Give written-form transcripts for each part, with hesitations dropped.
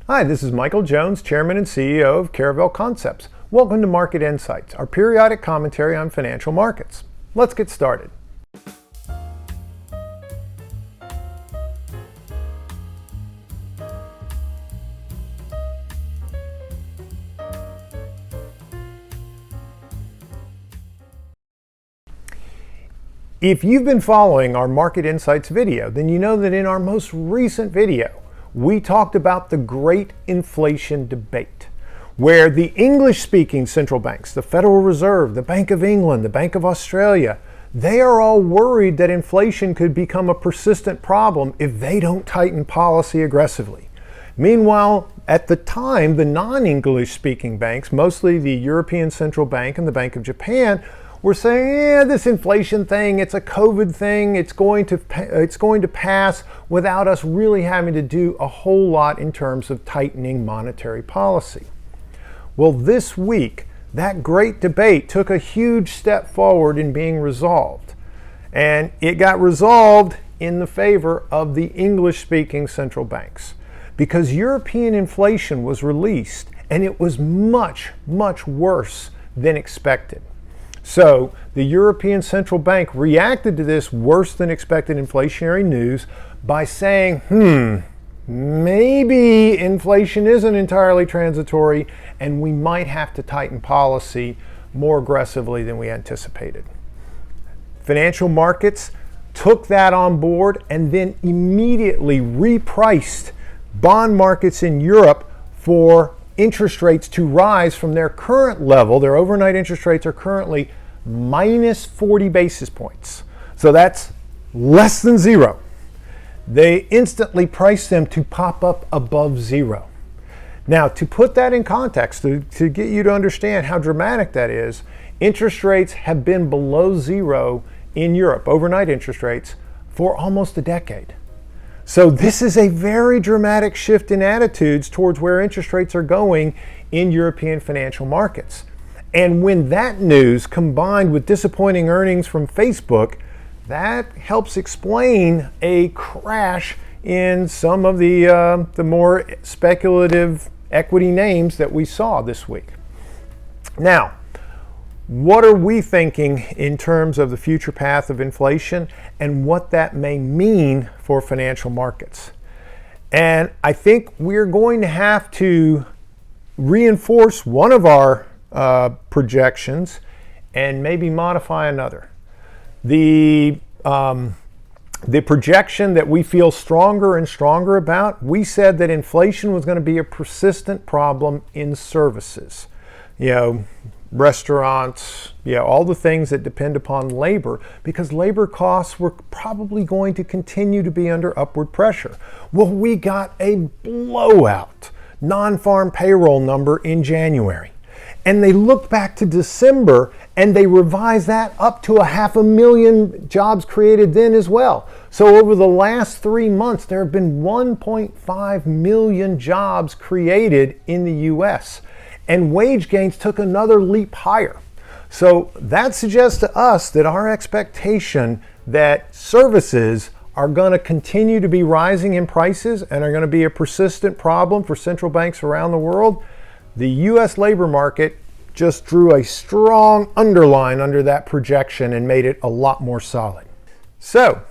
Hi, this is Michael Jones, Chairman and CEO of Caravel Concepts. Welcome to Market Insights, our periodic commentary on financial markets. Let's get started. If you've been following our Market Insights video, then you know that in our most recent video, we talked about the great inflation debate, where the English-speaking central banks, the Federal Reserve, the Bank of England, the Bank of Australia, they are all worried that inflation could become a persistent problem if they don't tighten policy aggressively. Meanwhile, at the time, the non-English speaking banks, mostly the European Central Bank and the Bank of Japan, were saying, this inflation thing, it's a COVID thing, it's going to pass without us really having to do a whole lot in terms of tightening monetary policy. Well, this week, that great debate took a huge step forward in being resolved. And it got resolved in the favor of the English-speaking central banks, because European inflation was released and it was much, much worse than expected. So the European Central Bank reacted to this worse than expected inflationary news by saying, maybe inflation isn't entirely transitory and we might have to tighten policy more aggressively than we anticipated. Financial markets took that on board and then immediately repriced bond markets in Europe for interest rates to rise from their current level. Their overnight interest rates are currently minus 40 basis points. So that's less than zero. They instantly priced them to pop up above zero. Now, to put that in context, to get you to understand how dramatic that is, interest rates have been below zero in Europe, overnight interest rates, for almost a decade. So this is a very dramatic shift in attitudes towards where interest rates are going in European financial markets. And when that news combined with disappointing earnings from Facebook, that helps explain a crash in some of the more speculative equity names that we saw this week. Now, what are we thinking in terms of the future path of inflation and what that may mean for financial markets? And I think we're going to have to reinforce one of our projections and maybe modify another. The projection that we feel stronger and stronger about, we said that inflation was going to be a persistent problem in services. Restaurants, all the things that depend upon labor, because labor costs were probably going to continue to be under upward pressure. Well, we got a blowout non-farm payroll number in January. And they looked back to December and they revised that up to 500,000 jobs created then as well. So over the last 3 months, there have been 1.5 million jobs created in the US. And wage gains took another leap higher. So that suggests to us that our expectation that services are going to continue to be rising in prices and are going to be a persistent problem for central banks around the world, the US labor market just drew a strong underline under that projection and made it a lot more solid. So,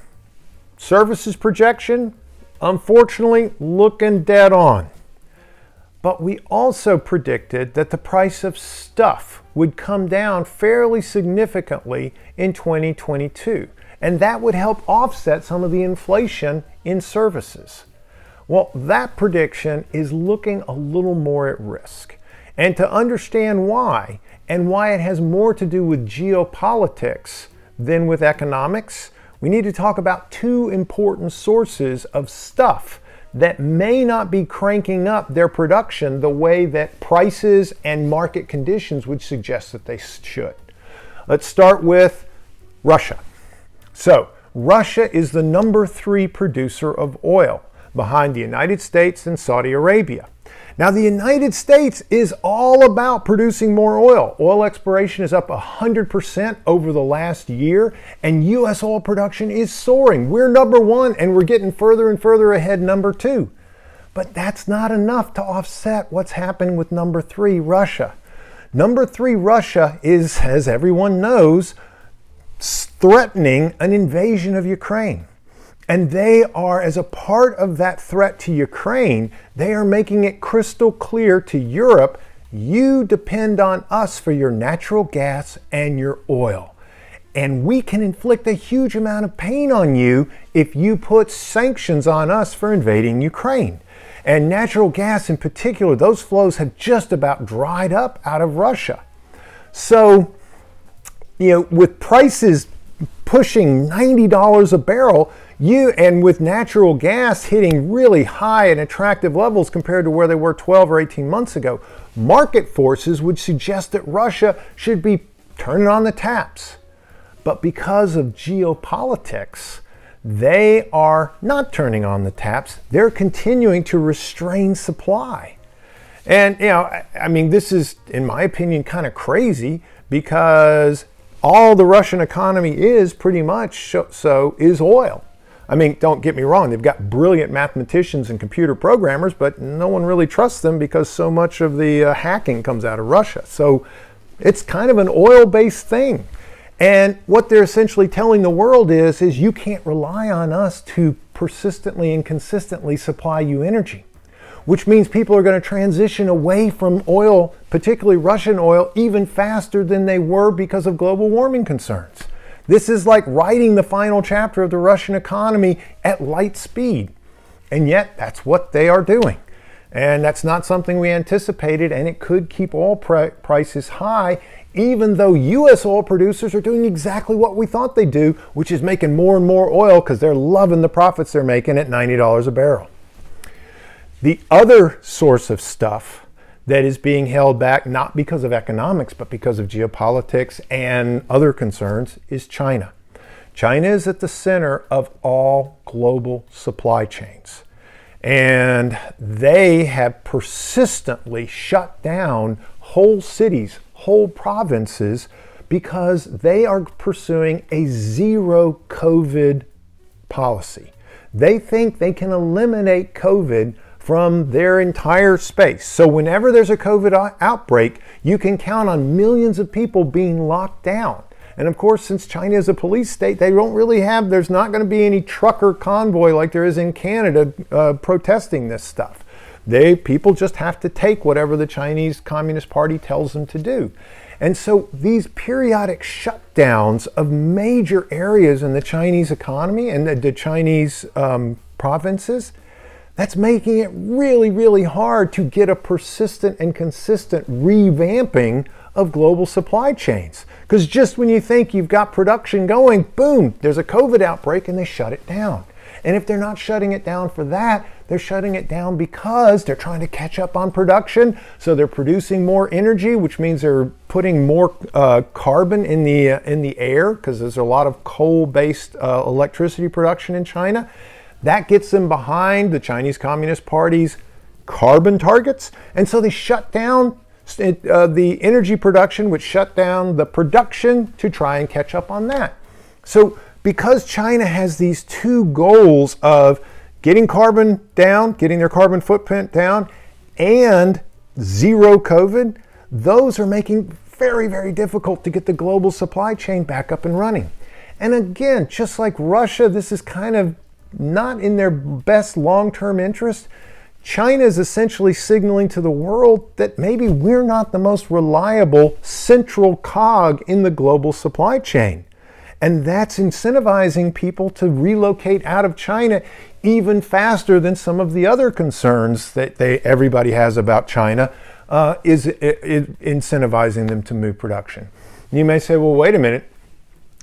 services projection, unfortunately, looking dead on. But we also predicted that the price of stuff would come down fairly significantly in 2022, and that would help offset some of the inflation in services. Well, that prediction is looking a little more at risk. And to understand why, and why it has more to do with geopolitics than with economics, we need to talk about two important sources of stuff that may not be cranking up their production the way that prices and market conditions would suggest that they should. Let's start with Russia. So, Russia is the number 3 producer of oil, behind the United States and Saudi Arabia. Now, the United States is all about producing more oil. Oil exploration is up 100% over the last year, and U.S. oil production is soaring. We're number 1, and we're getting further and further ahead number 2. But that's not enough to offset what's happening with number 3, Russia. Number 3, Russia is, as everyone knows, threatening an invasion of Ukraine. And they are, as a part of that threat to Ukraine, they are making it crystal clear to Europe, you depend on us for your natural gas and your oil. And we can inflict a huge amount of pain on you if you put sanctions on us for invading Ukraine. And natural gas in particular, those flows have just about dried up out of Russia. So, with prices pushing $90 a barrel, and with natural gas hitting really high and attractive levels compared to where they were 12 or 18 months ago, market forces would suggest that Russia should be turning on the taps. But because of geopolitics, they are not turning on the taps. They're continuing to restrain supply. And, this is, in my opinion, kind of crazy because all the Russian economy is pretty much so is oil. Don't get me wrong, they've got brilliant mathematicians and computer programmers, but no one really trusts them because so much of the hacking comes out of Russia. So it's kind of an oil-based thing. And what they're essentially telling the world is you can't rely on us to persistently and consistently supply you energy, which means people are going to transition away from oil, particularly Russian oil, even faster than they were because of global warming concerns. This is like writing the final chapter of the Russian economy at light speed. And yet that's what they are doing. And that's not something we anticipated, and it could keep oil prices high, even though U.S. oil producers are doing exactly what we thought they'd do, which is making more and more oil because they're loving the profits they're making at $90 a barrel. The other source of stuff that is being held back, not because of economics, but because of geopolitics and other concerns, is China. China is at the center of all global supply chains. And they have persistently shut down whole cities, whole provinces, because they are pursuing a zero COVID policy. They think they can eliminate COVID from their entire space. So whenever there's a COVID outbreak, you can count on millions of people being locked down. And of course, since China is a police state, there's not going to be any trucker convoy like there is in Canada protesting this stuff. People just have to take whatever the Chinese Communist Party tells them to do. And so these periodic shutdowns of major areas in the Chinese economy and the Chinese provinces, that's making it really, really hard to get a persistent and consistent revamping of global supply chains. Because just when you think you've got production going, boom, there's a COVID outbreak and they shut it down. And if they're not shutting it down for that, they're shutting it down because they're trying to catch up on production. So they're producing more energy, which means they're putting more carbon in the air, because there's a lot of coal-based electricity production in China. That gets them behind the Chinese Communist Party's carbon targets. And so they shut down the energy production, which shut down the production to try and catch up on that. So because China has these two goals of getting carbon down, getting their carbon footprint down, and zero COVID, those are making very, very difficult to get the global supply chain back up and running. And again, just like Russia, this is kind of not in their best long-term interest. China is essentially signaling to the world that maybe we're not the most reliable central cog in the global supply chain. And that's incentivizing people to relocate out of China even faster than some of the other concerns that everybody has about China is incentivizing them to move production. You may say, well, wait a minute.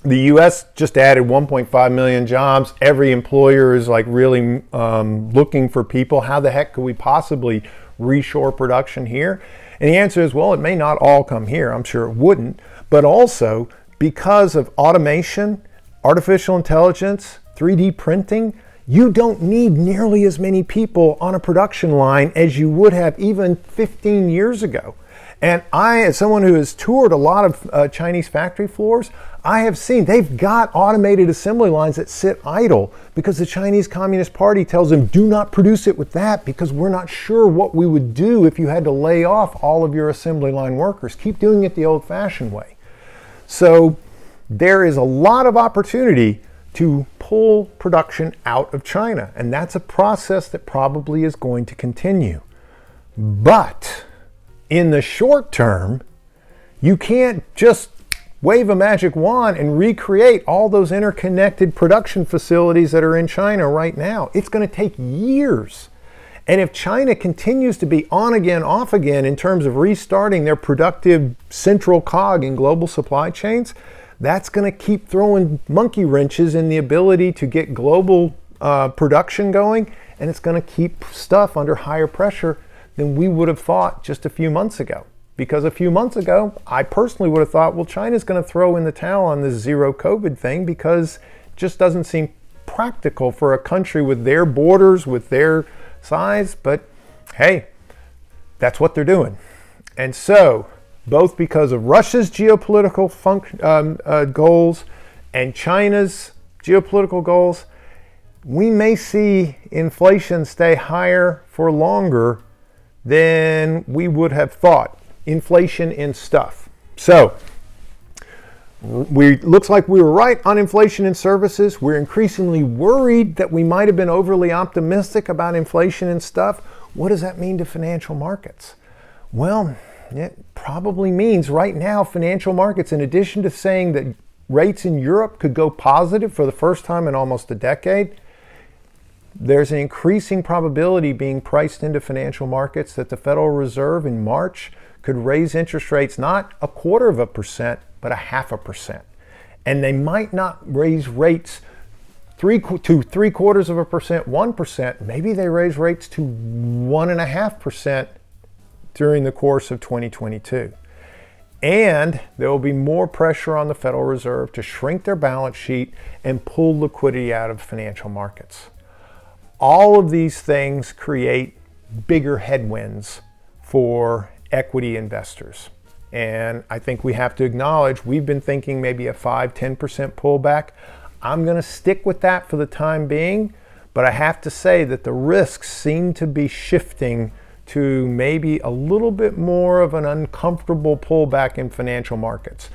The U.S. just added 1.5 million jobs. Every employer is really looking for people. How the heck could we possibly reshore production here? And the answer is, well, it may not all come here. I'm sure it wouldn't. But also, because of automation, artificial intelligence, 3D printing, you don't need nearly as many people on a production line as you would have even 15 years ago. And I, as someone who has toured a lot of Chinese factory floors, I have seen they've got automated assembly lines that sit idle because the Chinese Communist Party tells them, do not produce it with that because we're not sure what we would do if you had to lay off all of your assembly line workers. Keep doing it the old-fashioned way. So there is a lot of opportunity to pull production out of China, and that's a process that probably is going to continue. But in the short term, you can't just wave a magic wand and recreate all those interconnected production facilities that are in China right now. It's going to take years. And if China continues to be on again, off again in terms of restarting their productive central cog in global supply chains, that's going to keep throwing monkey wrenches in the ability to get global production going, and it's going to keep stuff under higher pressure than we would have thought just a few months ago. Because a few months ago, I personally would have thought, well, China's going to throw in the towel on this zero COVID thing because it just doesn't seem practical for a country with their borders, with their size. But hey, that's what they're doing. And so, both because of Russia's geopolitical goals and China's geopolitical goals, we may see inflation stay higher for longer than we would have thought. Inflation in stuff. So, looks like we were right on inflation in services. We're increasingly worried that we might have been overly optimistic about inflation in stuff. What does that mean to financial markets? Well, it probably means right now financial markets, in addition to saying that rates in Europe could go positive for the first time in almost a decade, there's an increasing probability being priced into financial markets that the Federal Reserve in March could raise interest rates not 0.25%, but 0.5%. And they might not raise rates to 0.75%, 1%. Maybe they raise rates to 1.5% during the course of 2022. And there will be more pressure on the Federal Reserve to shrink their balance sheet and pull liquidity out of financial markets. All of these things create bigger headwinds for equity investors. And I think we have to acknowledge we've been thinking maybe a 5-10% pullback. I'm going to stick with that for the time being, but I have to say that the risks seem to be shifting to maybe a little bit more of an uncomfortable pullback in financial markets.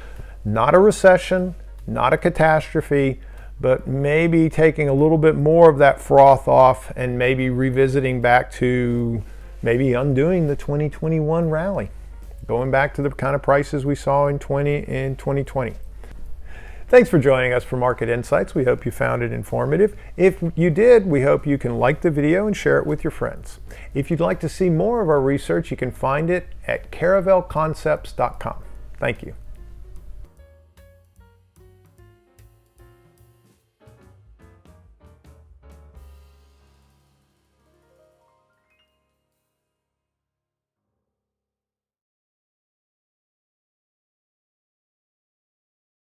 Not a recession, not a catastrophe, but maybe taking a little bit more of that froth off and maybe revisiting back to maybe undoing the 2021 rally, going back to the kind of prices we saw in 2020. Thanks for joining us for Market Insights. We hope you found it informative. If you did, we hope you can like the video and share it with your friends. If you'd like to see more of our research, you can find it at caravelconcepts.com. Thank you.